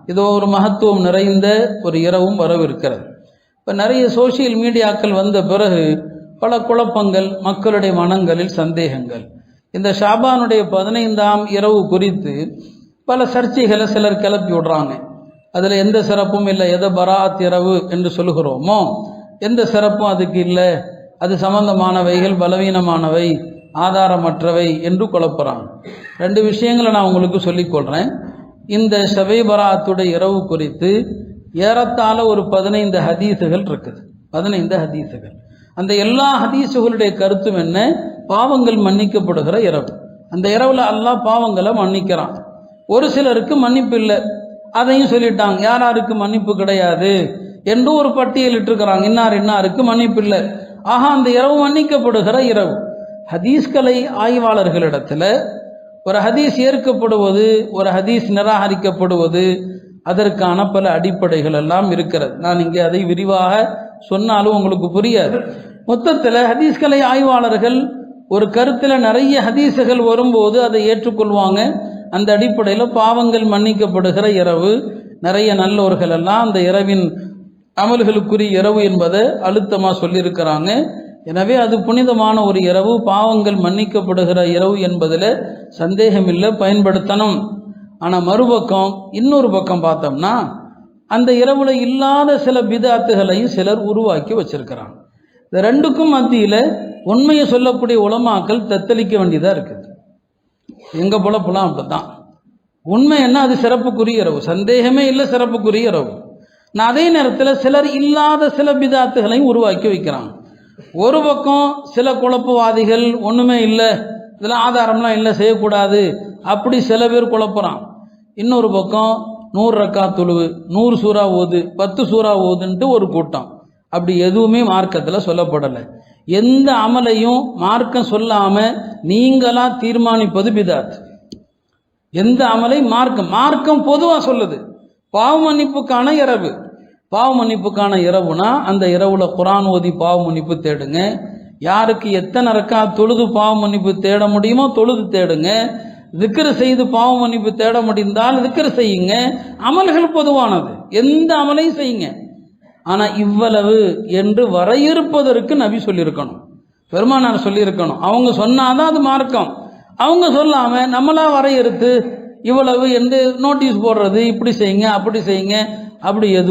இதோ ஒரு மகத்துவம் நிறைந்த ஒரு இரவும் வரவிருக்கிறது. இப்போ நிறைய சோசியல் மீடியாக்கள் வந்த பிறகு பல குழப்பங்கள், மக்களுடைய மனங்களில் சந்தேகங்கள். இந்த ஷாபானுடைய 15ஆம் இரவு குறித்து பல சர்ச்சைகளை சிலர் கிளப்பி விடுறாங்க. அதில் எந்த சிறப்பும் இல்லை. எதை பராத் இரவு என்று சொல்லுகிறோமோ எந்த சிறப்பும் அதுக்கு இல்லை, அது சம்பந்தமானவைகள் பலவீனமானவை, ஆதாரமற்றவை என்று குழப்புறாங்க. 2 விஷயங்களை நான் உங்களுக்கு சொல்லிக்கொள்கிறேன். இந்த ஷபே பராத்துடைய இரவு குறித்து ஏறத்தாழ ஒரு 15 ஹதீஸுகள் இருக்குது. 15 ஹதீஸுகள். அந்த எல்லா ஹதீஸுகளுடைய கருத்தும் என்ன? பாவங்கள் மன்னிக்கப்படுகிற இரவு. அந்த இரவுல அல்லாஹ் பாவங்களை மன்னிக்கிறான். ஒரு சிலருக்கு மன்னிப்பு இல்லை, அதையும் சொல்லிட்டாங்க. யாராருக்கு மன்னிப்பு கிடையாது என்று ஒரு பட்டியலிட்டிருக்கிறாங்க. இன்னாருக்கு மன்னிப்பு இல்லை. ஆஹா, அந்த இரவு மன்னிக்கப்படுகிற இரவு. ஹதீஸ்கலை ஆய்வாளர்களிடத்துல ஒரு ஹதீஸ் ஏற்கப்படுவது, ஒரு ஹதீஸ் நிராகரிக்கப்படுவது, அதற்கான பல அடிப்படைகள் எல்லாம் இருக்கிறது. நான் இங்கே அதை விரிவாக சொன்னாலும் உங்களுக்கு புரியாது. மொத்தத்தில் ஹதீஸ்கலை ஆய்வாளர்கள் ஒரு கருத்தில் நிறைய ஹதீஸுகள் வரும்போது அதை ஏற்றுக்கொள்வாங்க. அந்த அடிப்படையில் பாவங்கள் மன்னிக்கப்படுகிற இரவு, நிறைய நல்லோர்கள் எல்லாம் அந்த இரவின் அமல்களுக்குரிய இரவு என்பதை அழுத்தமாக சொல்லியிருக்கிறாங்க. எனவே அது புனிதமான ஒரு இரவு, பாவங்கள் மன்னிக்கப்படுகிற இரவு என்பதில் சந்தேகமில்லை, பயன்படுத்தணும். ஆனால் மறுபக்கம் இன்னொரு பக்கம் பார்த்தோம்னா அந்த இரவுல இல்லாத சில பிதாத்துகளையும் சிலர் உருவாக்கி வச்சிருக்கிறாங்க. இந்த 2க்கும் மத்தியில் உண்மையை சொல்லக்கூடிய உலமாக்கள் தத்தளிக்க வேண்டியதாக இருக்குது. எங்கள் பொழப்புலாம் அப்படித்தான். உண்மை என்ன? அது சிறப்புக்குரிய இரவு, சந்தேகமே இல்லை, சிறப்புக்குரிய இரவு. நான் அதே நேரத்தில் சிலர் இல்லாத சில பிதாத்துகளையும் உருவாக்கி வைக்கிறாங்க. ஒரு பக்கம் சில குழப்பவாதிகள் ஒன்றுமே இல்லை, இதெல்லாம் ஆதாரம்லாம் இல்லை, செய்யக்கூடாது, அப்படி சில பேர் குழப்புறான். இன்னொரு பக்கம் 100 ரக்காத் தொழுவு, 100 சூறா ஓது, 10 சூறா ஓதுன்ட்டு ஒரு கூட்டம். அப்படி எதுவுமே மார்க்கத்தில் சொல்லப்படலை. எந்த அமலையும் மார்க்கம் சொல்லாமல் நீங்களா தீர்மானிப்பது பிதாத். எந்த அமலை மார்க்கம் பொதுவாக சொல்லுது. பாவ மன்னிப்புக்கான இரவு, பாவ மன்னிப்புக்கான இரவுனா அந்த இரவுல குர்ஆன் ஓதி பாவ மன்னிப்பு தேடுங்க. யாருக்கு எத்தனை ரக்காத் தொழுது பாவ மன்னிப்பு தேட முடியுமோ தொழுது தேடுங்க. திக்ர் செய்து பாவ மன்னிப்பு தேட முடிந்தால் திக்ர் செய்யுங்க. அமல்கள் பொதுவானது, எந்த அமலையும் செய்யுங்க. ஆனால் இவ்வளவு என்று வரையறுப்பதற்கு நபி சொல்லியிருக்கணும், பெருமானார் சொல்லியிருக்கணும். அவங்க சொன்னாதான் அது மார்க்கம். அவங்க சொல்லாம நம்மளா வரையறுத்து இவ்வளவு என்று நோட்டீஸ் போடுறது, இப்படி செய்யுங்க அப்படி செய்யுங்க, அப்படி எதுவும்